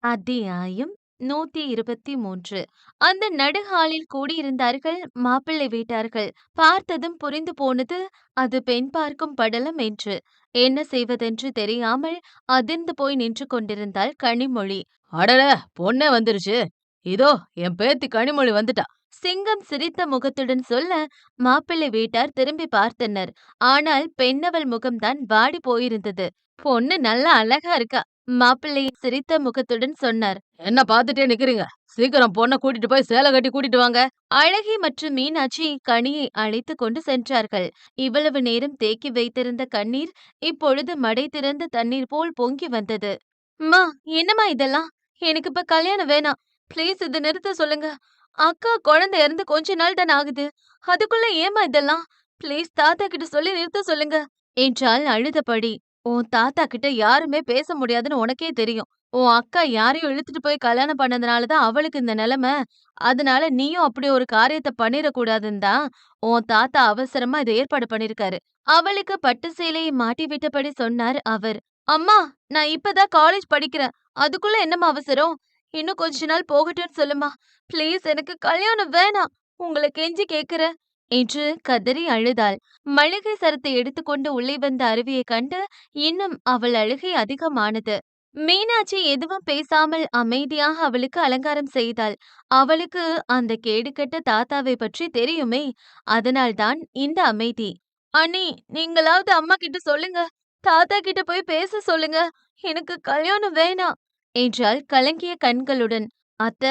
அத்தியாயம் 123. அந்த நடுஹாலில் கூடியிருந்தார்கள் மாப்பிள்ளை வீட்டார்கள். பார்த்ததும் புரிந்து போனது அது பெண் பார்க்கும் படலம் என்று. என்ன செய்வதென்று தெரியாமல் அதிர்ந்து போய் நின்று கொண்டிருந்தாள் கனிமொழி. அடட, பொண்ணே வந்துருச்சு. இதோ என் பேத்தி கனிமொழி வந்துட்டா. சிங்கம் சிரித்த முகத்துடன் சொல்ல மாப்பிள்ளை வீட்டார் திரும்பி பார்த்தனர். ஆனால் பெண்ணவள் முகம்தான் வாடி போயிருந்தது. பொண்ணு நல்லா அழகா இருக்கா. மாப்பிள்ளை சிரித்த முகத்துடன் சொன்னார். என்ன பார்த்துட்டே நிக்கிறீங்க? சீக்கிரம் பொண்ணை கூட்டிட்டு போய் சேலை கட்டி கூட்டிட்டு வாங்க. அழகி மற்றும் மீனாட்சி கனியை அழைத்து கொண்டு சென்றார்கள். இவ்வளவு நேரம் தேக்கி வைத்திருந்த கண்ணீர் இப்பொழுது மடை திறந்த தண்ணீர் போல் பொங்கி வந்தது. அம்மா, என்னம்மா இதெல்லாம்? எனக்கு இப்ப கல்யாணம் வேணாம். ப்ளீஸ் இதை நிறுத்த சொல்லுங்க. அக்கா குழந்தை இறந்து கொஞ்ச நாள் தான் ஆகுது. அதுக்குள்ள ஏம்மா இதெல்லாம்? ப்ளீஸ் தாத்தா கிட்ட சொல்லி நிறுத்த சொல்லுங்க என்றாள் அழுதபடி. உன் தாத்தா கிட்ட யாருமே பேச முடியாதுன்னு உனக்கே தெரியும். உன் அக்கா யாரையும் இழுத்துட்டு போய் கல்யாணம் பண்ணதுனால தான் அவளுக்கு இந்த நிலைமை. அதனால நீயும் அப்படி ஒரு காரியத்த பண்ணிடக்கூடாதுன்னு தான் உன் தாத்தா அவசரமா இதை ஏற்பாடு பண்ணிருக்காரு. அவளுக்கு பட்டு சேலையை மாட்டி விட்டபடி சொன்னார் அவர். அம்மா, நான் இப்பதான் காலேஜ் படிக்கிறேன். அதுக்குள்ள என்னம்மா அவசரம்? இன்னும் கொஞ்ச நாள் போகட்டும்னு சொல்லுமா. ப்ளீஸ், எனக்கு கல்யாணம் வேணாம். உங்களை கெஞ்சி கேக்குறேன் என்று கதறி அழுதாள். மளிகை சரத்தை எடுத்துக்கொண்டு உள்ளே வந்த அருவியை கண்டு இன்னும் அவள் அழுகை அதிகமானது. மீனாட்சி எதுவும் பேசாமல் அமைதியாக அவளுக்கு அலங்காரம் செய்தாள். அவளுக்கு அந்த கேடுகெட்ட தாத்தாவை பற்றி தெரியுமே, அதனால்தான் இந்த அமைதி. அண்ணி, நீங்களாவது அம்மா கிட்ட சொல்லுங்க. தாத்தா கிட்ட போய் பேச சொல்லுங்க. எனக்கு கல்யாணம் வேணாம் என்றாள் கலங்கிய கண்களுடன். அத்த,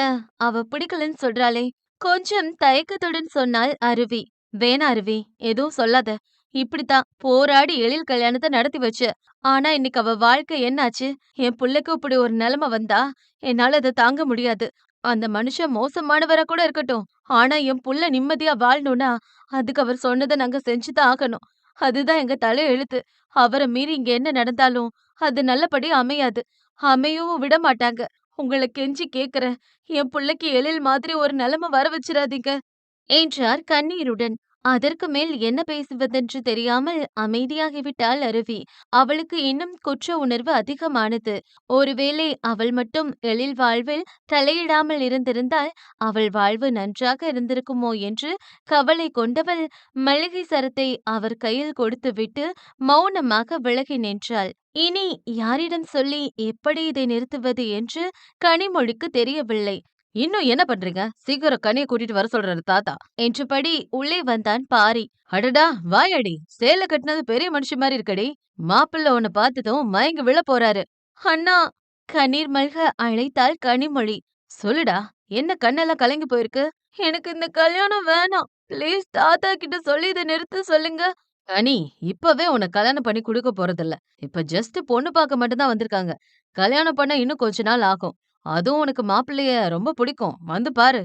அவ பிடிக்கலன்னு சொல்றாளே. கொஞ்சம் தயக்கத்துடன் சொன்னாள் அருவி. வேணா அருவி, எதுவும் சொல்லாத. இப்படித்தான் போராடி எழில் கல்யாணத்தை நடத்தி வச்ச. ஆனா இன்னைக்கு அவ வாழ்க்கை என்னாச்சு? என் புள்ளைக்கு இப்படி ஒரு நிலைமை வந்தா என்னால அதை தாங்க முடியாது. அந்த மனுஷன் மோசமானவரா கூட இருக்கட்டும். ஆனா என் புள்ள நிம்மதியா வாழணும்னா அதுக்கு அவர் சொன்னதை நாங்க செஞ்சுதான் ஆகணும். அதுதான் எங்க தலை எழுத்து. அவரை மீறி இங்க என்ன நடந்தாலும் அது நல்லபடி அமையாது. அமையவும் விட மாட்டாங்க. உங்களை கெஞ்சி கேக்குறேன். என் புள்ளைக்கு எழில் மாதிரி ஒரு நிலைமை வர வச்சிடாதீங்க என்றார் கண்ணீருடன். அதற்கு மேல் என்ன பேசுவதென்று தெரியாமல் அமைதியாகிவிட்டாள் அருவி. அவளுக்கு இன்னும் குற்ற உணர்வு அதிகமானது. ஒருவேளை அவள் மட்டும் எழில் வாழ்வில் தலையிடாமல் இருந்திருந்தால் அவள் வாழ்வு நன்றாக இருந்திருக்குமோ என்று கவலை கொண்டவள் மளிகை சரத்தை அவர் கையில் கொடுத்துவிட்டு மௌனமாக விலகி நின்றாள். இனி யாரிடம் சொல்லி எப்படி இதை நிறுத்துவது என்று கனிமொழிக்கு தெரியவில்லை. இன்னும் என்ன பண்றீங்க? சீக்கிரம் கனியை கூட்டிட்டு வர சொல்றாரு தாத்தா என்றபடி உள்ளே வந்தான் பாரி. அடடா, வாயடி. சேலை கட்டினது பெரிய மனுஷன் மாதிரி இருக்கடி. மாப்பிள்ளை உன்னை பார்த்ததும் மயங்கி விழ போறாரு. அண்ணா, கண்ணீர் மல்க அழைத்தாள் கனிமொழி. சொல்லுடா, என்ன கண்ணெல்லாம் கலங்கி போயிருக்கு? எனக்கு இந்த கல்யாணம் வேணாம். ப்ளீஸ் தாத்தா கிட்ட சொல்லி இதை நிறுத்த சொல்லுங்க. கனி, இப்பவே உன்னை கல்யாணம் பண்ணி கொடுக்க போறதில்ல. இப்ப ஜஸ்ட் பொண்ணு பார்க்க மட்டும்தான் வந்திருக்காங்க. கல்யாணம் பண்ண இன்னும் கொஞ்ச நாள் ஆகும். அதுவும் உனக்கு மாப்பிள்ளைய ரொம்ப பிடிக்கும். வந்து பாரு.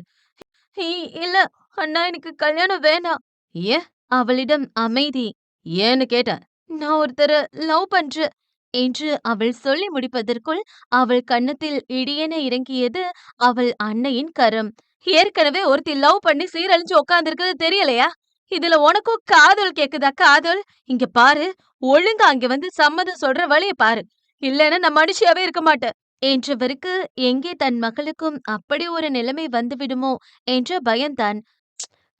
இல்ல அண்ணா, எனக்கு கல்யாணம் வேணாம். ஏன்? அவளிடம் அமைதி. ஏன்னு கேட்டேன். நான் ஒருத்தரை லவ் பண்றேன் என்று அவள் சொல்லி முடிப்பதற்குள் அவள் கன்னத்தில் இடியென இறங்கியது அவள் அன்னையின் கரம். ஏற்கனவே ஒருத்தி லவ் பண்ணி சீரழிஞ்சு உட்கார்ந்திருக்கிறது தெரியலையா? இதுல உனக்கும் காதல் கேக்குதா? காதல்? இங்க பாரு, ஒழுங்கா அங்க வந்து சம்மதம் சொல்ற வழிய பாரு. இல்லைன்னா நான் மனுஷியாவே இருக்க மாட்டேன் என்றவருக்கு எங்கே தன் மகளுக்கும் அப்படி ஒரு நிலைமை வந்துவிடுமோ என்ற பயம்தான்.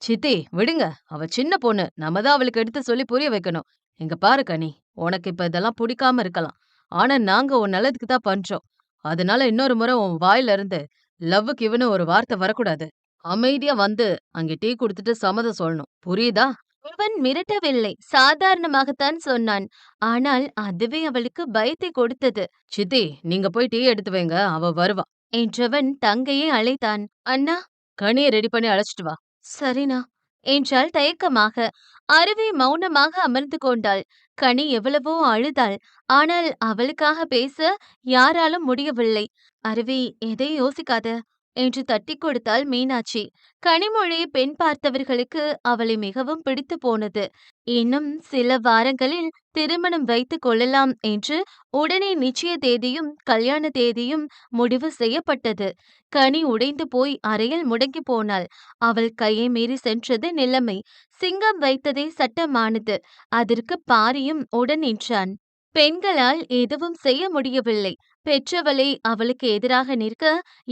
சித்தி, விடுங்க. அவ சின்ன பொண்ணு. நம்ம தான் அவளுக்கு எடுத்து சொல்லி புரிய வைக்கணும். இங்க பாரு கனி, உனக்கு இப்ப இதெல்லாம் பிடிக்காம இருக்கலாம். ஆனா நாங்க உன் நல்லதுக்கு தான் பண்றோம். அதனால இன்னொரு முறை உன் வாயில இருந்து லவ்வுக்கு இவனு ஒரு வார்த்தை வரக்கூடாது. அமைதியா வந்து அங்க டீ குடுத்துட்டு சம்மதம் சொல்லணும். புரியுதா? அவன் மிரட்டவில்லை, சாதாரணமாகத்தான் சொன்னான். ஆனால் அதுவே அவளுக்கு பயத்தை கொடுத்தது. சித்தி, நீங்க போய் டீ எடுத்து வைங்க. அவ வருவா. என்றவன் தங்கையை அழைத்தான். அண்ணா, கனிய ரெடி பண்ணி அழைச்சிட்டு வா. சரிண்ணா என்றாள் தயக்கமாக. அருவி மௌனமாக அமர்ந்து கொண்டாள். கனி எவ்வளவோ அழுதாள். ஆனால் அவளுக்காக பேச யாராலும் முடியவில்லை. அருவி, எதையும் யோசிக்காத என்று தட்டி கொடுத்தாள் மீனாட்சி. கனிமொழி பெண் பார்த்தவர்களுக்கு அவளை மிகவும் பிடித்து போனது. இன்னும் சில வாரங்களில் திருமணம் வைத்துக் கொள்ளலாம் என்று உடனே நிச்சய தேதியும் கல்யாண தேதியும் முடிவு செய்யப்பட்டது. கனி உடைந்து போய் அறையில் முடங்கி போனாள். அவள் கையை மீறி சென்றது நிலைமை. சிங்கம் வைத்ததே சட்டமானது. அதற்கு பாரியும் உடன் நின்றான். பெண்களால் எதுவும் செய்ய முடியவில்லை. பெற்றவளே அவளுக்கு எதிராக நிற்க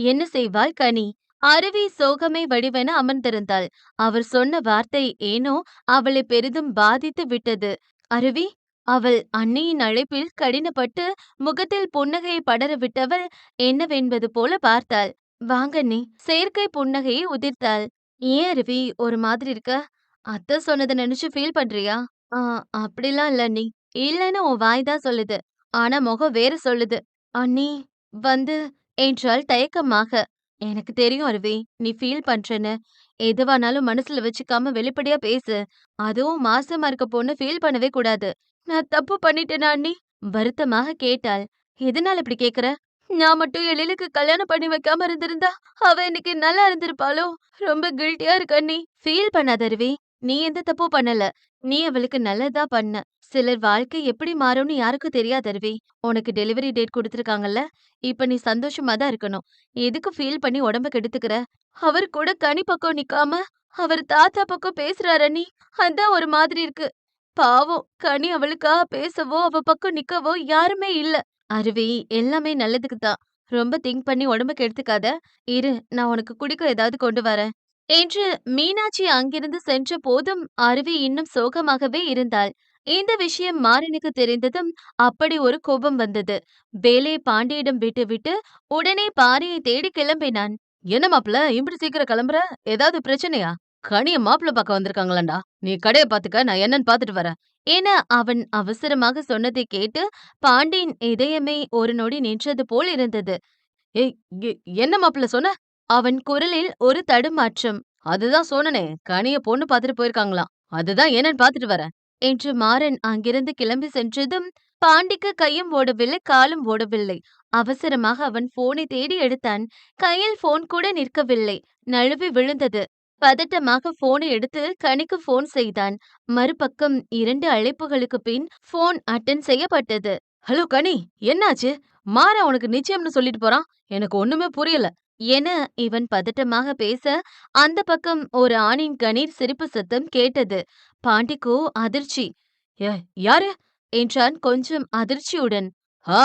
என்ன செய்வாள் கனி? அருவி சோகமே வடிவென அமர்ந்திருந்தாள். அவர் சொன்ன வார்த்தை ஏனோ அவளை பெரிதும் பாதித்து விட்டது. அருவி? அவள் அன்னையின் அழைப்பில் கடினப்பட்டு முகத்தில் புன்னகையை படர விட்டவள் என்னவென்பது போல பார்த்தாள். வாங்க அண்ணி. செயற்கை புன்னகையை உதிர்த்தாள். ஏன் அருவி ஒரு மாதிரி இருக்க? அத்தை சொன்னதை நினைச்சு ஃபீல் பண்றியா? ஆ, அப்படிலாம் இல்ல அண்ணி. இல்லன்னு உன் வாய் தான் சொல்லுது. ஆனா முகம் வேற சொல்லுது. அண்ணி வந்து என்றாள் தயக்கமாக. எனக்கு தெரியும் அருவி, நீ ஃபீல் பண்றேன்னு. எதுவானாலும் மனசுல வச்சுக்காம வெளிப்படையா பேசு. அதுவும் மாசமா இருக்க பொண்ணு ஃபீல் பண்ணவே கூடாது. நான் தப்பு பண்ணிட்டேனா அண்ணி? வருத்தமாக கேட்டாள். எதனால இப்படி கேக்குற? நான் மட்டும் எழிலுக்கு கல்யாணம் பண்ணி வைக்காம இருந்திருந்தா அவ இன்னைக்கு நல்லா இருந்திருப்பாளோ? ரொம்ப கில்ட்டியா இருக்கு அண்ணி. ஃபீல் பண்ணாத அருவி. நீ எந்த தப்பும் பண்ணல. நீ அவளுக்கு நல்லதா பண்ண. சிலர் வாழ்க்கை எப்படி மாறும்னு யாருக்கும் தெரியாது அருவி. உனக்கு டெலிவரி டேட் குடுத்திருக்காங்கல்ல. இப்ப நீ சந்தோஷமா தான் இருக்கணும். எதுக்கு ஃபீல் பண்ணி உடம்ப கெடுத்துக்கிற? அவர் கூட கனி பக்கம் நிக்காம அவர் தாத்தா பக்கம் பேசுறாரு அண்ணி. அதான் ஒரு மாதிரி இருக்கு. பாவம் கனி அவளுக்காக பேசவோ அவ பக்கம் நிக்கவோ யாருமே இல்ல. அருவி எல்லாமே நல்லதுக்கு தான். ரொம்ப திங்க் பண்ணி உடம்ப கெடுத்துக்காத. இரு நான் உனக்கு குடிக்க ஏதாவது கொண்டு வரேன். என்று மீனாட்சி அங்கிருந்து சென்ற போதும் அருவி இன்னும் சோகமாகவே இருந்தாள். இந்த விஷயம் மாறனுக்கு தெரிந்ததும் அப்படி ஒரு கோபம் வந்தது. வேலையை பாண்டியிடம் விட்டுவிட்டு உடனே பாரியை தேடி கிளம்பினான். என்ன மாப்ள இப்படி சீக்கிரம் கிளம்புற? ஏதாவது பிரச்சனையா? கனிய மாப்பிள பார்க்க வந்திருக்காங்களாண்டா. நீ கடைய பாத்துக்க, நான் என்னன்னு பாத்துட்டு வரேன். என அவன் அவசரமாக சொன்னதை கேட்டு பாண்டியின் இதயமே ஒரு நொடி நின்றது போல் இருந்தது. ஏய், என்ன மாப்பிள சொன்ன? அவன் குரலில் ஒரு தடுமாற்றம். அதுதான் சொன்னனே, கனிய பொண்ணு பாத்துட்டு போயிருக்காங்களாம். அதுதான் என்னன்னு பாத்துட்டு வரேன். என்று மாறன் அங்கிருந்து கிளம்பி சென்றதும் பாண்டிக்கு கையும் ஓடவில்லை காலும் ஓடவில்லை. அவசரமாக அவன் போனை தேடி எடுத்தான். கையில் போன் கூட நிற்கவில்லை. நழுவி விழுந்தது. பதட்டமாக போனை எடுத்து கனிக்கு போன் செய்தான். மறுபக்கம் 2 அழைப்புகளுக்கு பின் போன் அட்டன் செய்யப்பட்டது. ஹலோ கனி, என்னாச்சு? மாறன் உனக்கு நிச்சயம்னு சொல்லிட்டு போறான். எனக்கு ஒண்ணுமே புரியல. என இவன் பதட்டமாக பேச அந்த பக்கம் ஒரு ஆணின் கணீர் சிரிப்பு சத்தம் கேட்டது. பாண்டிக்கோ அதிர்ச்சி. ஏ, யாரு? என்றான் கொஞ்சம் அதிர்ச்சியுடன். ஆ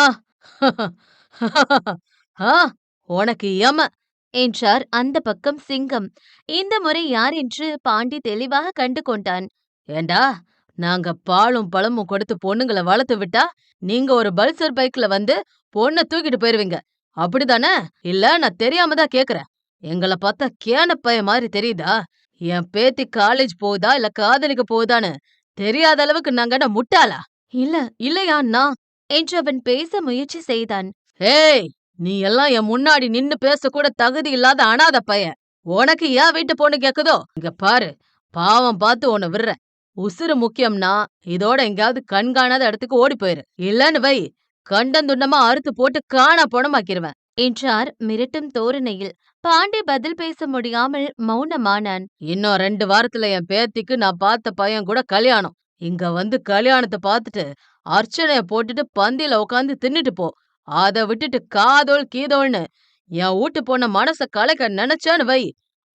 ஆ, உனக்கு யம. என்றார் அந்த பக்கம் சிங்கம். இந்த முறை யார் என்று பாண்டி தெளிவாக கண்டு கொண்டான். ஏண்டா, நாங்க பாலும் பழமும் கொடுத்து பொண்ணுங்கள வளர்த்து விட்டா, நீங்க ஒரு பல்சர் பைக்ல வந்து பொண்ண தூக்கிட்டு போயிருவீங்க. அப்படிதானே? இல்ல நான் தெரியாம தான் கேக்குறேன். எங்கள பார்த்தா கேன பையன் மாதிரி தெரியுதா? என் பேத்தி காலேஜ் போகுதா இல்ல காதலிக்க போகுதான்னு தெரியாத அளவுக்கு நாங்க என்ன முட்டாளா? இல்ல இல்லையா நான்? என்று அவன் பேச முயற்சி செய்தான். ஏய், நீ எல்லாம் என் முன்னாடி நின்னு பேசக்கூட தகுதி இல்லாத அனாதை பையன். உனக்கு ஏன் வீட்டு பொண்ணு கேக்குதோ? இங்க பாரு, பாவம் பார்த்து உன்னை விடுறேன். உசுரு முக்கியம்னா இதோட எங்கேயாவது கண்காணாத இடத்துக்கு ஓடி போயிரு. இல்லன்னு வை, கண்டந்துண்டமா அறுத்து போட்டு காணா பணமாக்கிருவேன். என்றார் மிரட்டும் தோரணையில். பாண்டி பதில் பேச முடியாமல் மௌனமானான். இன்னும் 2 வாரத்துல என் பேத்திக்கு நான் பார்த்த பையன் கூட கல்யாணம். இங்க வந்து கல்யாணத்தை பார்த்துட்டு அர்ச்சனைய போட்டுட்டு பந்தியில உட்காந்து தின்னுட்டு போ. அத விட்டுட்டு காதோள் கீதோள்னு என் வீட்டு பொண்ண மனச கலைக்க நினைச்சேன்னு வை,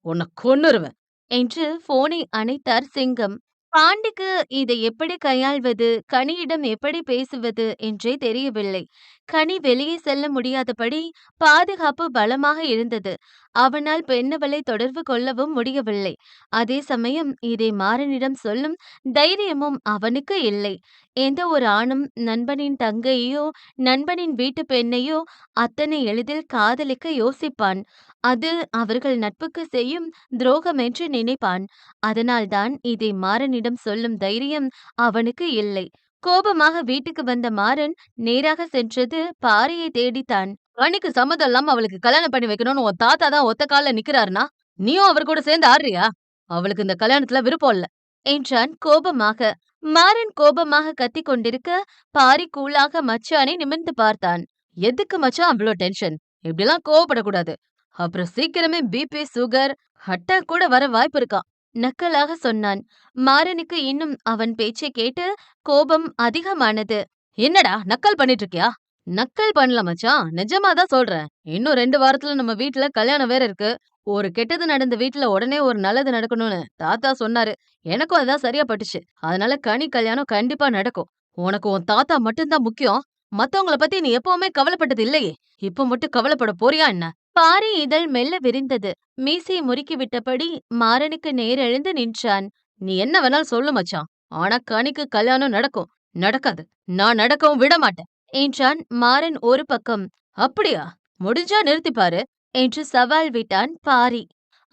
உன்னை கொன்னுருவேன். என்று போனை அணைத்தார் சிங்கம். பாண்டிக்கு இதை எப்படி கையாள்வது, கனியிடம் எப்படி பேசுவது என்றே தெரியவில்லை. கனி வெளியே செல்ல முடியாதபடி பாதுகாப்பு பலமாக இருந்தது. அவனால் பெண்ணவளை தொடர்பு கொள்ளவும் முடியவில்லை. அதே சமயம் இதை மாறனிடம் சொல்லும் தைரியமும் அவனுக்கு இல்லை. எந்த ஒரு ஆணும் நண்பனின் தங்கையோ நண்பனின் வீட்டு பெண்ணையோ அத்தனை எளிதில் காதலிக்க யோசிப்பான். அது அவர்கள் நட்புக்கு செய்யும் துரோகம் என்று நினைப்பான். அதனால்தான் இதை மாறனிடம் சொல்லும் தைரியம் அவனுக்கு இல்லை. கோபமாக வீட்டுக்கு வந்த மாறன் நேராக சென்றது பாறையை தேடித்தான். கனிக்கு சம்மதம் இல்லாம அவளுக்கு கல்யாணம் பண்ணி வைக்கணும்னு உன் தாத்தா தான் ஒத்த கால்ல நிக்கிறாருனா, நீயும் அவர் கூட சேர்ந்து ஆடுறியா? அவளுக்கு இந்த கல்யாணத்துல விருப்பம் இல்ல. என்றான் கோபமாக. மாறன் கோபமாக கத்திக் கொண்டிருக்க பாரி கூலாக மச்சானை நிமிர்ந்து பார்த்தான். எதுக்கு மச்சான் அவ்ளோ டென்ஷன்? இப்படிலாம் கோவப்படக்கூடாது. அப்புறம் சீக்கிரமே பிபி, சுகர், அட்டாக் கூட வர வாய்ப்பு இருக்கா? நக்கலாக சொன்னான். மாறனுக்கு இன்னும் அவன் பேச்சை கேட்டு கோபம் அதிகமானது. என்னடா நக்கல் பண்ணிட்டு இருக்கியா? நக்கல் பண்ணல மச்சான், நிஜமா தான் சொல்றேன். இன்னும் 2 வாரத்துல நம்ம வீட்ல கல்யாணம் வேற இருக்கு. ஒரு கெட்டது நடந்த வீட்ல உடனே ஒரு நல்லது நடக்கணும்னு தாத்தா சொன்னாரு. எனக்கும் அதான் சரியா பட்டுச்சு. அதனால கனி கல்யாணம் கண்டிப்பா நடக்கும். உனக்கு உன் தாத்தா மட்டும் தான் முக்கியம். மத்தவங்கள பத்தி நீ எப்பவுமே கவலைப்பட்டது இல்லையே! இப்ப மட்டும் கவலைப்பட போறியா என்ன? பாரி இதழ் மெல்ல விரிந்தது. மீசையை முறுக்கிவிட்டபடி மாறனுக்கு நேரெழுந்து நின்றான். நீ என்ன வேணாலும் சொல்லு மச்சான். ஆனா கனிக்கு கல்யாணம் நடக்கும். நடக்காது. நான் நடக்கவும் விட மாட்டேன். என்றான் மாறன் ஒரு பக்கம். அப்படியா? முடிஞ்சா நிறுத்திப் பாரு. என்று சவால் விட்டான் பாரி.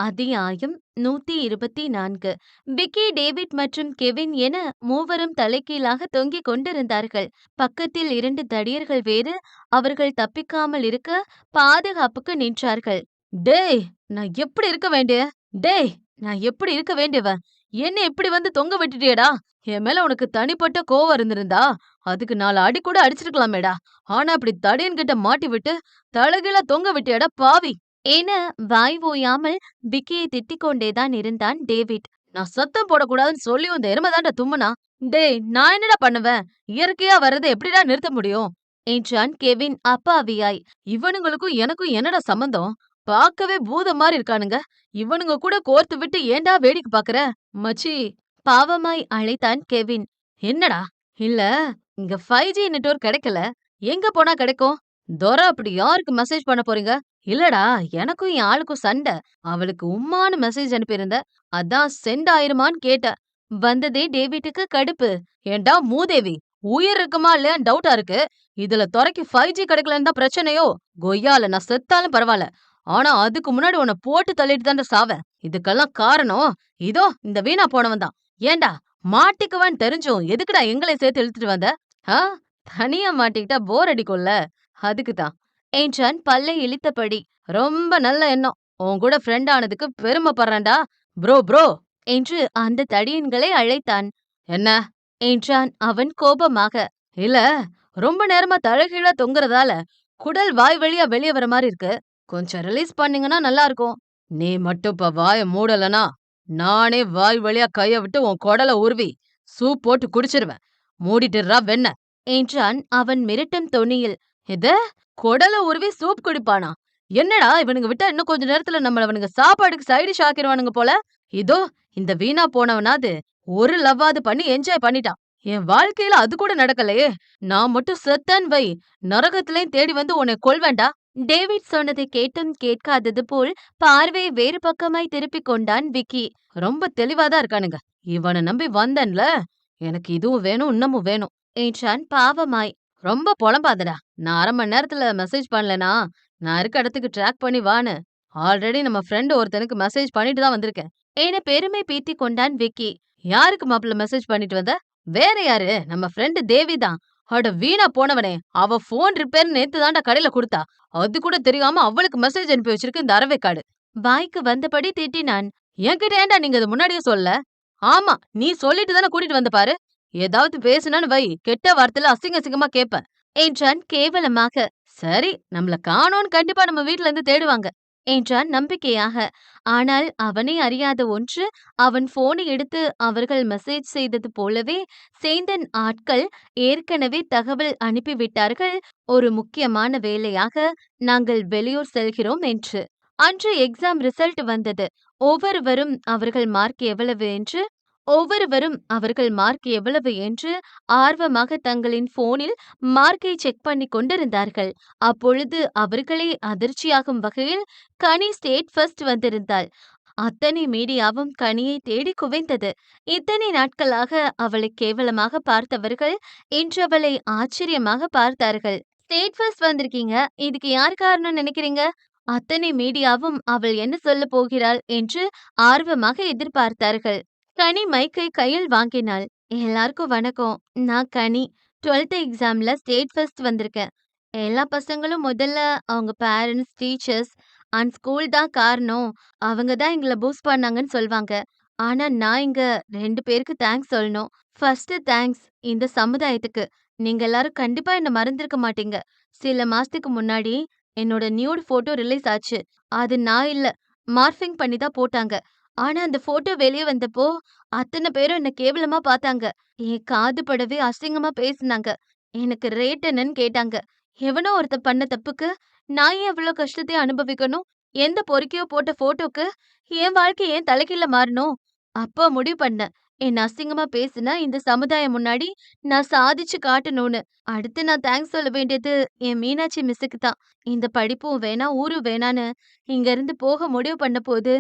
அத்தியாயம் 124. விக்கி, டேவிட் மற்றும் கெவின் என மூவரும் தலைகீழாக தொங்கிக் கொண்டிருந்தார்கள். பக்கத்தில் 2 தடியர்கள் வேறு அவர்கள் தப்பிக்காமல் இருக்க பாதுகாப்புக்கு நின்றார்கள். டேய்! நான் எப்படி இருக்க வேண்டிய? டேய்! நான் எப்படி இருக்க வேண்டியவன்? என்ன இப்படி வந்து தொங்க விட்டுட்டியேடா! என் மேல உனக்கு தனிப்பட்ட கோவம் இருந்திருந்தா, அதுக்கு 4 அடி கூட அடிச்சிருக்கலாமேடா! ஆனா இப்படி தடியன்கிட்ட மாட்டி விட்டு, தலைகீழா தொங்க விட்டியேடா பாவி! என வாய் ஓயாமல் விக்கியை திட்டிக் கொண்டேதான் இருந்தான் டேவிட். நான் சத்தம் போடக்கூடாதுன்னு சொல்லியும் இந்த எருமை தான்டா தும்முனா. டேய்! நான் என்னடா பண்ணுவேன்? இயற்கையா வர்றத எப்படிடா நிறுத்த முடியும்? என்றான் கெவின் அப்பாவியாய். இவனுங்களுக்கும் எனக்கும் என்னடா சம்மந்தம்? பார்க்கவே பூதம் மாரி இருக்கானுங்க. இவனுங்க கூட கோர்த்து விட்டு ஏன்டா வேடிக்கை பார்க்கற? மச்சி! பாவமாய் அழைத்தான் கெவின். என்னடா? இல்ல, இங்க 5G நெட்வொர்க் கிடைக்கல. எங்க போனா கிடைக்கும்? தொர அப்படி யாருக்கு மெசேஜ் பண்ண போறீங்க? இல்லடா, எனக்கும் என் ஆளுக்கும் சண்டை. அவளுக்கு உம்மான்னு மெசேஜ் அனுப்பியிருந்தேன். அதான் சென்ட் ஆயிருமான்னு கேட்டேன். வந்ததே டேவிட்டுக்கு கடுப்பு. ஏன்டா மூதேவி! உயிர் இருக்குமா இல்லையான்னு டவுட்டா இருக்கு. இதுல தொரைக்கு 5G கிடைக்கலன்னு தான் பிரச்சனையோ? கொய்யால நான் செத்தாலும் பரவால்ல. ஆனா அதுக்கு முன்னாடி உன்ன போட்டு தள்ளிட்டு தான்டா சாவேன். இதுக்கெல்லாம் காரணம் இதோ இந்த வீணா போனவன் தான். ஏன்டா மாட்டிக்குவேன்னு தெரிஞ்சும் எதுக்குடா எங்களையும் சேர்த்து இழுத்துட்டு வந்த? ஆ? தனியா மாட்டிக்கிட்டா போர் அடிக்கும்ல. அதுக்கு தான். என்றான் பல்லை இளித்தபடி. ரொம்ப நல்ல எண்ணம். உன் கூட ஃப்ரெண்ட் ஆனதுக்கு பெருமைப்படுறேன்டா. Bro bro! என்று அந்த தடியன்களை அழைத்தான். என்ன? என்றான் அவன் கோபமாக. இல்ல, ரொம்ப நேரமா தலைகீழா தொங்குறதால குடல் வாய் வழியா வெளிய வர மாரி இருக்கு. கொஞ்சம் ரிலீஸ் பண்ணீங்கன்னா நல்லா இருக்கும். நீ மட்டும் இப்ப வாய மூடலனா, நானே வாய் வழியா கைய விட்டு உன் குடல உருவி சூப் போட்டு குடிச்சிருவேன். மூடிட்டுறா வெண்ண. என்றான் அவன் மிரட்டும் தொனியில். எது? குடல உருவி சூப் குடிப்பானா? என்னடா இவனுங்க விட்டா இன்னும் கொஞ்ச நேரத்துல நம்மள அவனுங்க சாப்பாடுக்கு சைட் டிஷ் ஆக்கிருவானுங்க போல. இதோ இந்த வீணா போனவனாது ஒரு லவ்வாது பண்ணி என்ஜாய் பண்ணிட்டான். என் வாழ்க்கையில அது கூட நடக்கலையே. நான் மட்டும் செத்தேன் வை, நரகத்திலேயும் தேடி வந்து உன்னை கொல்வேன்டா. டேவிட் சொன்னதை கேட்டும் கேட்காதது போல் பார்வையை வேறு பக்கமாய் திருப்பிக் கொண்டான் விக்கி. ரொம்ப தெளிவாதான் இருக்கானுங்க. இவனை நம்பி வந்தேன்ல, எனக்கு இதுவும் வேணும், இன்னமும் வேணும். என்றான் பாவமாய். ரொம்ப புலம்பாதடா. நான் 1/2 மணி நேரத்துல மெசேஜ் பண்ணலனா, நான் இருக்க இடத்துக்கு ட்ராக் பண்ணி வான்னு ஆல்ரெடி நம்ம ஃப்ரெண்ட் ஒருத்தனுக்கு மெசேஜ் பண்ணிட்டு தான் வந்திருக்கேன். என பெருமை பீத்திக் கொண்டான் விக்கி. யாருக்கு மாப்பிள மெசேஜ் பண்ணிட்டு வந்த? வேற யாரு? நம்ம ஃப்ரெண்ட் தேவி தான். அட வீணா போனவனே! அவ ஃபோன் ரிப்பேர்ன்னு நேத்து தான்டா கடையில குடுத்தா. அது கூட தெரியாம அவளுக்கு மெசேஜ் அனுப்பி வச்சிருக்கு இந்த அரவேக்காடு. வாய்க்கு வந்தபடி திட்டினான். என்கிட்ட ஏன்டா நீங்க இத முன்னாடியே சொல்லல? ஆமா, நீ சொல்லிட்டு தானே கூட்டிட்டு வந்த பாரு. ஏதாவது பேசுனேன்னு வை, கெட்ட வார்த்தையில அசிங்க அசிங்கமா கேப்பேன். என்றான் கேவலமாக. சரி, நம்மள காணோம்னு கண்டிப்பா நம்ம வீட்ல இருந்து தேடுவாங்க. என்றான் நம்பிக்கையாக. ஆனால் அவனை அறியாத ஒன்று அவன் போனை எடுத்து அவர்கள் மெசேஜ் செய்தது போலவே சேந்தன் ஆட்கள் ஏற்கனவே தகவல் அனுப்பிவிட்டார்கள். ஒரு முக்கியமான வேலையாக நாங்கள் வெளியூர் செல்கிறோம் என்று. அன்று எக்ஸாம் ரிசல்ட் வந்தது. ஒவ்வொருவரும் அவர்கள் மார்க் எவ்வளவு என்று ஆர்வமாக தங்களின் போனில் மார்க்கை செக் பண்ணிக் கொண்டிருந்தார்கள். அப்பொழுது அவர்களே அதிர்ச்சியாகும் வகையில் கனி ஸ்டேட் ஃபர்ஸ்ட் வந்திருந்தாள். அத்தனை மீடியாவும் கனியை தேடி குவிந்தது. இத்தனை நாட்களாக அவளை கேவலமாக பார்த்தவர்கள் இன்று அவளை ஆச்சரியமாக பார்த்தார்கள். ஸ்டேட் ஃபர்ஸ்ட் வந்திருக்கீங்க, இதுக்கு யார் காரணம் நினைக்கிறீங்க? அத்தனை மீடியாவும் அவள் என்ன சொல்ல போகிறாள் என்று ஆர்வமாக எதிர்பார்த்தார்கள். கனி மைக்கை கையில் வாங்கினாள். எல்லாருக்கும் வணக்கம். நான் கனி. 12th எக்ஸாம்ல ஸ்டேட் ஃபர்ஸ்ட் வந்திருக்கேன். எல்லா பசங்களும் முதல்ல அவங்க பேரண்ட்ஸ், டீச்சர்ஸ் அண்ட் ஸ்கூல் தான் காரணம். அவங்க தான் எங்கள பூஸ்ட் பண்ணாங்கன்னு சொல்வாங்க. ஆனா நான் இங்க 2 பேருக்கு தேங்க்ஸ் சொல்லணும். ஃபர்ஸ்ட் தேங்க்ஸ் இந்த சமுதாயத்துக்கு. நீங்க எல்லாரும் கண்டிப்பா என்ன மறந்திருக்க மாட்டீங்க. சில மாசத்துக்கு முன்னாடி என்னோட நியூட் ஃபோட்டோ ரிலீஸ் ஆச்சு. அது நான் இல்ல. மார்ஃபிங் பண்ணி தான் போட்டாங்க. ஆனா அந்த ஃபோட்டோ வெளிய வந்தப்போ அத்தன பேரும் என்ன கேவலமா பார்த்தாங்க. என் காது படவே அசிங்கமா பேசுனாங்க. எனக்கு ரேட் என்னன்னு கேட்டாங்க. எவனோ ஒருத்தன் பண்ண தப்புக்கு நான் ஏன் இவ்ளோ கஷ்டத்தை அனுபவிக்கணும்? எந்த பொறுக்கியோ போட்ட ஃபோட்டோக்கு என் வாழ்க்கை ஏன் தலைகீழ மாறணும்? அப்ப முடிவு பண்ணேன். என்ன அசிங்கமா பேசுன இந்த சமுதாயம் முன்னாடி நான் சாதிச்சு காட்டணும்னு. அடுத்து நான் தேங்க்ஸ் சொல்ல வேண்டியது என் மீனாட்சி மிஸ்ஸுக்கு தான். இந்த படிப்பும் வேணாம், ஊரும் வேணான்னு இங்கருந்து போக முடிவு பண்ணபோது,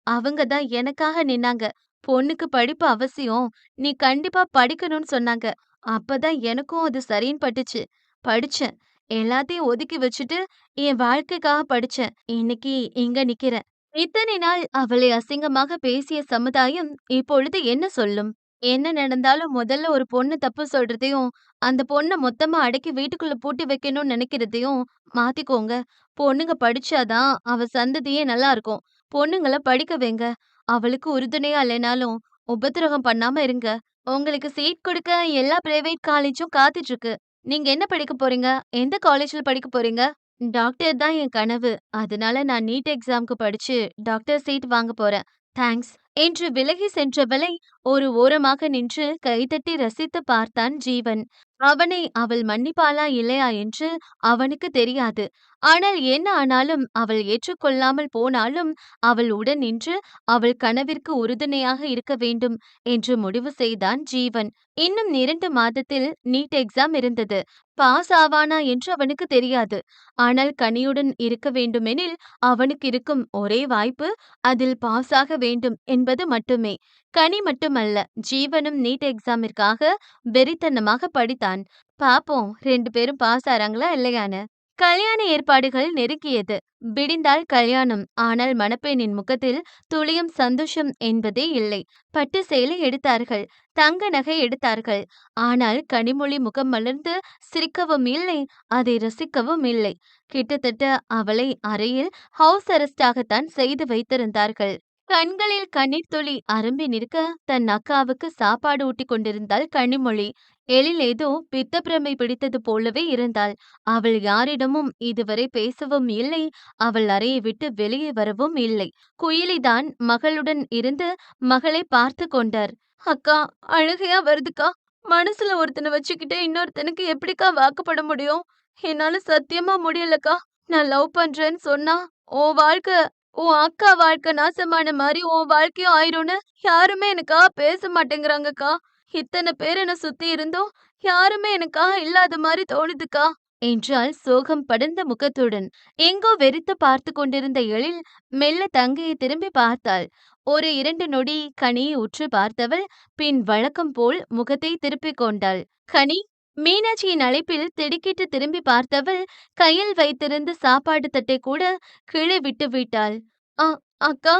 அவங்க தான் எனக்காக நின்னாங்க. பொண்ணுக்கு படிப்பு அவசியம். நீ கண்டிப்பா படிக்கணும்னு சொன்னாங்க. அப்பதான் எனக்கும் அது சரின்னு பட்டுச்சு. படிச்சேன். எல்லாத்தையும் ஒதுக்கி வச்சுட்டு என் வாழ்க்கைக்காக படிச்சேன். இன்னைக்கு இங்க நிக்கிறேன். இத்தனை நாள் அவளை அசிங்கமாக பேசிய சமுதாயம் இப்பொழுது என்ன சொல்லும்? என்ன நடந்தாலும் முதல்ல ஒரு பொண்ணு தப்பு சொல்றதையும், அந்த பொண்ண மொத்தமா அடக்கி வீட்டுக்குள்ள பூட்டி வைக்கணும்னு நினைக்கிறதையும் மாத்திக்கோங்க. பொண்ணுங்க படிச்சாதான் அவ சந்ததியே நல்லா இருக்கும். பொண்ணுங்கள படிக்க வைங்க. அவளுக்கு உறுதுணையா இல்லைனாலும் உபத்திரவம் பண்ணாம இருங்க. உங்களுக்கு சீட் கொடுக்க எல்லா பிரைவேட் காலேஜும் காத்துட்டு இருக்கு. நீங்க என்ன படிக்க போறீங்க? எந்த காலேஜ்ல படிக்க போறீங்க? டாக்டர் தான் என் கனவு. அதனால நான் நீட் எக்ஸாம்க்கு படிச்சு டாக்டர் சீட் வாங்க போறேன். தேங்க்ஸ். என்று விலகி சென்றவளை ஒரு ஓரமாக நின்று கைதட்டி ரசித்து பார்த்தான் ஜீவன். அவனை அவள் மன்னிப்பாளா இல்லையா என்று அவனுக்கு தெரியாது. ஆனால் என்ன ஆனாலும் அவள் ஏற்றுக்கொள்ளாமல் போனாலும் அவள் உடன் நின்று அவள் கனவிற்கு உறுதுணையாக இருக்க வேண்டும் என்று முடிவு செய்தான் ஜீவன். இன்னும் 2 மாதத்தில் நீட் எக்ஸாம் இருந்தது. பாஸ் ஆவானா என்று அவனுக்கு தெரியாது. ஆனால் கனியுடன் இருக்க வேண்டுமெனில் அவனுக்கு இருக்கும் ஒரே வாய்ப்பு அதில் பாஸ் ஆக வேண்டும் என்பது மட்டுமே. கனி மட்டுமல்ல, ஜீவனும் நீட் எக்ஸாமிற்காக வெறித்தனமாக படித்தான். பாப்போம் 2 பேரும் பாஸ் ஆறாங்களா இல்லையான்னு. கல்யாண ஏற்பாடுகள் நெருங்கியது. விடிந்தால் கல்யாணம். ஆனால் மணப்பெண்ணின் முகத்தில் துளியும் சந்தோஷம் என்பதே இல்லை. பட்டு சேலை எடுத்தார்கள். தங்க நகை எடுத்தார்கள். ஆனால் கனிமொழி முகம் மலர்ந்து சிரிக்கவும் இல்லை, அதை ரசிக்கவும் இல்லை. கிட்டத்தட்ட அவளை அறையில் ஹவுஸ் அரெஸ்டாகத்தான் செய்து வைத்திருந்தார்கள். கண்களில் கண்ணீர் துளி அரும்பி நிற்க தன் அக்காவுக்கு சாப்பாடு ஊட்டிக் கொண்டிருந்தாள் கனிமொழி. எழில் ஏதோ பித்தப்பிரமை பிடித்தது போலவே இருந்தாள். அவள் யாரிடமும் இதுவரை பேசவும் இல்லை. அவள் அறையை விட்டு வெளியே வரவும் இல்லை. குயிலிதான் மகளுடன் இருந்து மகளை பார்த்து கொண்டார். அக்கா, அழுகையா வருதுக்கா. மனசுல ஒருத்தனை வச்சுக்கிட்டு இன்னொருத்தனுக்கு எப்படிக்கா வாக்குப்பட முடியும்? என்னால சத்தியமா முடியலக்கா. நான் லவ் பண்றேன்னு சொன்னா உன் வாழ்க்கை, உன் அக்கா வாழ்க்கை நாசமான மாதிரி உன் வாழ்க்கையும் ஆயிரும்னு யாருமே எனக்காக பேச மாட்டேங்கிறாங்கக்கா. இத்தனை பேர் என்ன சுத்தி இருந்தும் யாருமே எனக்காக இல்லாத மாதிரி தோணுதுக்கா என்றாள் சோகம் படர்ந்த முகத்துடன். எங்கோ வெறித்து பார்த்து கொண்டிருந்த எழில் மெல்ல தங்கையை திரும்பி பார்த்தாள். ஒரு 2 நொடி கனியை உற்று பார்த்தவள் பின் வழக்கம் போல் முகத்தை திருப்பிக் கொண்டாள். கனி, மீனாட்சியின் அழைப்பில் திடுக்கிட்டு திரும்பி பார்த்தவள் கையில் வைத்திருந்த சாப்பாடு தட்டை கூட கீழே விட்டு விட்டாள். "அ அக்கா"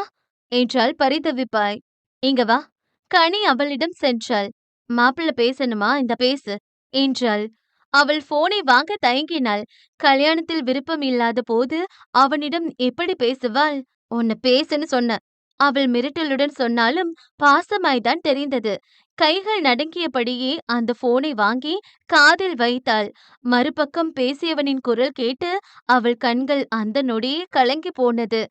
என்றாள் பரிதவிப்பாய். "இங்க வா." கனி அவளிடம் சென்றாள். "மாப்பிள்ளை பேசணுமா? இந்த பேசு" என்றாள். அவள் போனை வாங்க தயங்கினாள். கல்யாணத்தில் விருப்பம் இல்லாத போது அவனிடம் எப்படி பேசுவாள்? "உன்னை பேசுன்னு சொன்ன." அவள் மிரட்டலுடன் சொன்னாலும் பாசமாய்தான் தெரிந்தது. கைகள் நடுங்கியபடியே அந்த போனை வாங்கி காதில் வைத்தாள். மறுபக்கம் பேசியவனின் குரல் கேட்டு அவள் கண்கள் அந்த நொடியே கலங்கி போனது.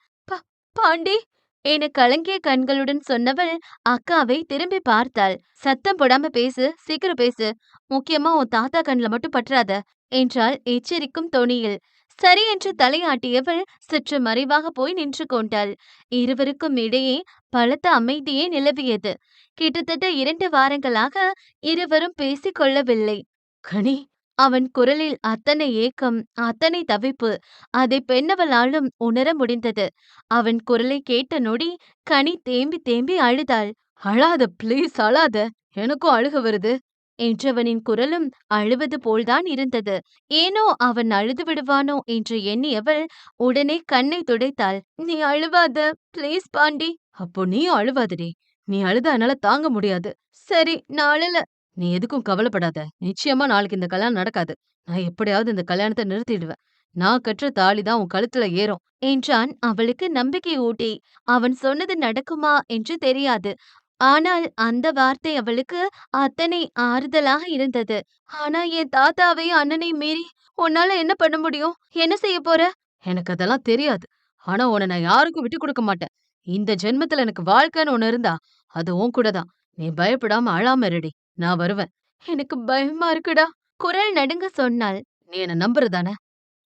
பாண்டி என கலங்கிய கண்களுடன் சொன்னவள் அக்காவை திரும்பி பார்த்தாள். "சத்தம் போடாம பேசு, சீக்கிரம் பேசு. முக்கியமா உன் தாத்தா கண்ல மட்டும் பற்றாத" என்றாள் எச்சரிக்கும் தொனியில். சரி என்று தலையாட்டியவள் சற்று மறைவாக போய் நின்று கொண்டாள். இருவருக்கும் இடையே பலத்த அமைதியே நிலவியது. கிட்டத்தட்ட 2 வாரங்களாக இருவரும் பேசிக் கொள்ளவில்லை. கனி, அவன் குரலில் அத்தனை ஏக்கம், அத்தனை தவிப்பு, அதை பெண்ணவளாலும் உணர முடிந்தது. அவன் குரலை கேட்ட நொடி கனி தேம்பி தேம்பி அழுதாள். அழாத ப்ளீஸ் அழாத. எனக்கும் அழுக வருது. என்றவனின் குரலும் அழுவது போல்தான் இருந்தது. ஏனோ அவன் அழுது விடுவானோ என்று எண்ணியவள் உடனே கண்ணை துடைத்தாள். "நீ அழுவாத ப்ளீஸ் பாண்டி." அப்போ நீயும் அழுவாதடி. நீ அழுதா என்னால தாங்க முடியாது. "சரி, நான் அழல." நீ எதுக்கும் கவலைப்படாத. நிச்சயமா நாளைக்கு இந்த கல்யாணம் நடக்காது. நான் எப்படியாவது இந்த கல்யாணத்த நிறுத்திடுவேன். நான் கட்டுற தாலி தான் உன் கழுத்துல ஏறும். என்றான் அவளுக்கு நம்பிக்கை ஊட்டி. அவன் சொன்னது நடக்குமா என்று தெரியாது. ஆனால் அந்த வார்த்தை அவளுக்கு அத்தனை ஆறுதலாக இருந்தது. "ஆனா என் தாத்தாவையும் அண்ணனையும் மீறி உன்னால என்ன பண்ண முடியும்? என்ன செய்ய போற?" எனக்கு அதெல்லாம் தெரியாது. ஆனா உன்ன நான் யாருக்கும் விட்டுக் குடுக்க மாட்டேன். இந்த ஜென்மத்துல எனக்கு வாழ்க்கைன்னு ஒண்ணு இருந்தா, அது உன் கூட தான். நீ பயப்படாம அழாம இருடி. நான் வருவேன். "எனக்கு பயமா இருக்குடா." குரல் நடுங்க சொன்னாள். நீ என்ன நம்புறதானே?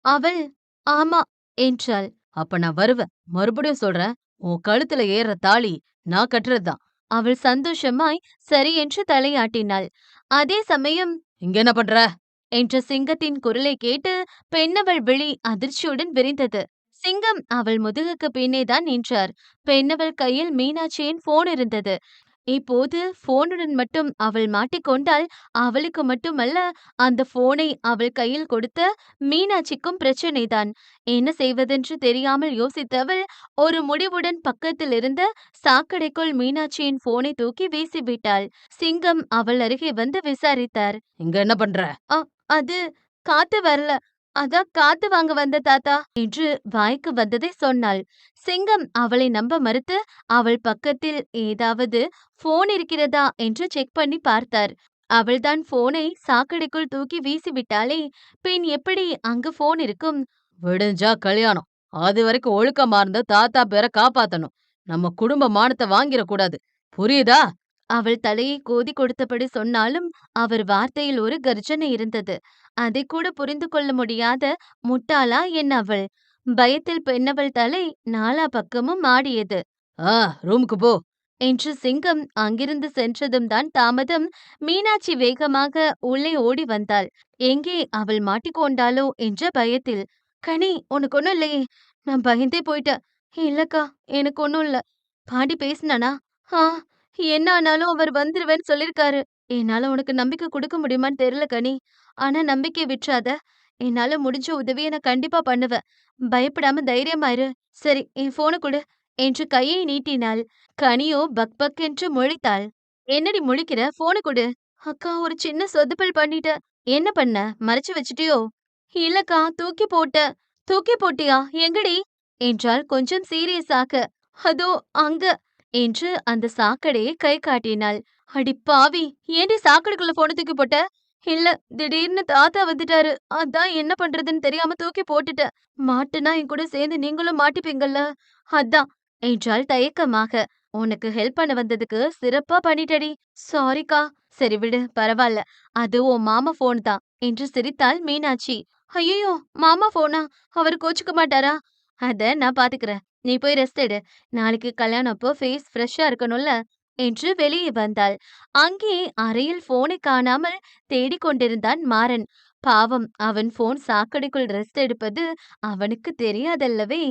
அவள் "ஆமா" என்றாள். அப்ப நான் வருவேன். மறுபடியும் சொல்றேன். உன் கழுத்துல ஏறுற தாலி நான் கட்டுறது தான். அவள் சந்தோஷமாய் சரி என்று தலையாட்டினாள். அதே சமயம் இங்க என்ன பண்ற? என்ற சிங்கத்தின் குரலைக் கேட்டு பெண்ணவள் விழி அதிர்ச்சியுடன் விரிந்தது. சிங்கம் அவள் முதுகுக்கு பின்னே தான் நின்றார். பெண்ணவள் கையில் மீனாட்சியின் போன் இருந்தது. இப்போது போனுடன் மட்டும் அவள் மாட்டிக்கொண்டால் அவளுக்கு மட்டுமல்ல, அந்த போனை அவள் கையில் கொடுத்த மீனாட்சிக்கும் பிரச்சனைதான். என்ன செய்வதென்று தெரியாமல் யோசித்தவள் ஒரு முடிவுடன் பக்கத்தில் இருந்த சாக்கடைக்குள் மீனாட்சியின் போனை தூக்கி வீசிவிட்டாள். சிங்கம் அவள் அருகே வந்து விசாரித்தார். இங்க என்ன பண்ற? "அ அது காத்து வரல. அதான் காத்து வாங்க வந்த தாத்தா" என்று வாய்க்கு வந்ததை சொன்னாள். சிங்கம் அவளை நம்ப மறுத்து அவள் பக்கத்தில் ஏதாவது போன் இருக்கிறதா என்று செக் பண்ணி பார்த்தார். அவள்தான் போனை சாக்கடைக்குள் தூக்கி வீசிவிட்டாளே, பின் எப்படி அங்கு போன் இருக்கும்? விடிஞ்சா கல்யாணம். அது வரைக்கும் ஒழுக்கமா இருந்த தாத்தா பேர காப்பாத்தணும். நம்ம குடும்ப மானத்த வாங்கிரக் கூடாது. புரியுதா? அவள் தலையை கோதி கொடுத்தபடி சொன்னாலும் அவர் வார்த்தையில் ஒரு கர்ஜனை இருந்தது. அதை கூட புரிந்து கொள்ள முடியாத முட்டாளா என்ன அவள்? பயத்தில் பெண்ணவள் தலை நாலா பக்கமும் ஆடியது. ஆ, ரூமுக்கு போ. என்று சிங்கம் அங்கிருந்து சென்றதும் தான் தாமதம். மீனாட்சி வேகமாக உள்ளே ஓடி வந்தாள். எங்கே அவள் மாட்டிக்கொண்டாளோ என்ற பயத்தில். "கனி, உனக்கு ஒண்ணும் இல்லையே?" நான் பயந்தே போயிட்டேன். "இல்லக்கா, எனக்கு ஒண்ணும் இல்ல." பாண்டி பேசினானா? "ஆ, என்ன ஆனாலும் அவர் வந்துருவேன்னு சொல்லிருக்காரு." என்னால உனக்கு நம்பிக்கை கொடுக்க முடியுமான்னு தெரியல கனி. ஆனா நம்பிக்கை விட்றாத. என்னால முடிஞ்ச உதவிய நான் கண்டிப்பா பண்ணுவேன். பயப்படாம தைரியமா இரு. சரி, என் போன குடு என்று கையை நீட்டினாள். கனியோ பக் என்று முழித்தாள். "என்னடி முழிக்கிற? போன குடு." "அக்கா, ஒரு சின்ன சொதப்பல் பண்ணிட்டேன்." "என்ன பண்ண? மறைச்சு வச்சுட்டியோ?" "இல்லக்கா, தூக்கி போட்டேன்." "தூக்கி போட்டியா? எங்கடி?" என்றாள் கொஞ்சம் சீரியஸாக. "அதோ அங்க" என்று அந்த சாக்கடையை கை காட்டினாள். "அடி பாவி! ஏன்டி சாக்கடைக்குள்ள போன தூக்கி போட்ட?" "இல்ல, திடீர்னு தாத்தா வந்துட்டாரு. அதான் என்ன பண்றதுன்னு தெரியாம தூக்கி போட்டுட்டேன். மாட்டுனா என் கூட சேர்ந்து நீங்களும் மாட்டிப்பீங்கல்ல, அதான்" என்றாள் தயக்கமாக. "உனக்கு ஹெல்ப் பண்ண வந்ததுக்கு சிறப்பா பண்ணிட்டடி." "சாரிக்கா." "சரி விடு, பரவால்ல. அது உன் மாமா ஃபோன் தான்" என்று சிரித்தாள் மீனாட்சி. "ஐயையோ! மாமா ஃபோனா? அவரு கோச்சுக்க மாட்டாரா?" "அத நான் பாத்துக்கிறேன். நீ போய் ரெஸ்ட் எடு. நாளைக்கு கல்யாணம் அப்போ ஃபேஸ் ஃப்ரெஷ்ஷா இருக்கணும்ல" என்று வெளியே வந்தாள். அங்கே அறையில் ஃபோனை காணாமல் தேடிக் கொண்டிருந்தான் மாறன். பாவம், அவன் ஃபோன் சாக்கடைக்குள் ரெஸ்ட் எடுப்பது அவனுக்கு தெரியாதல்லவே.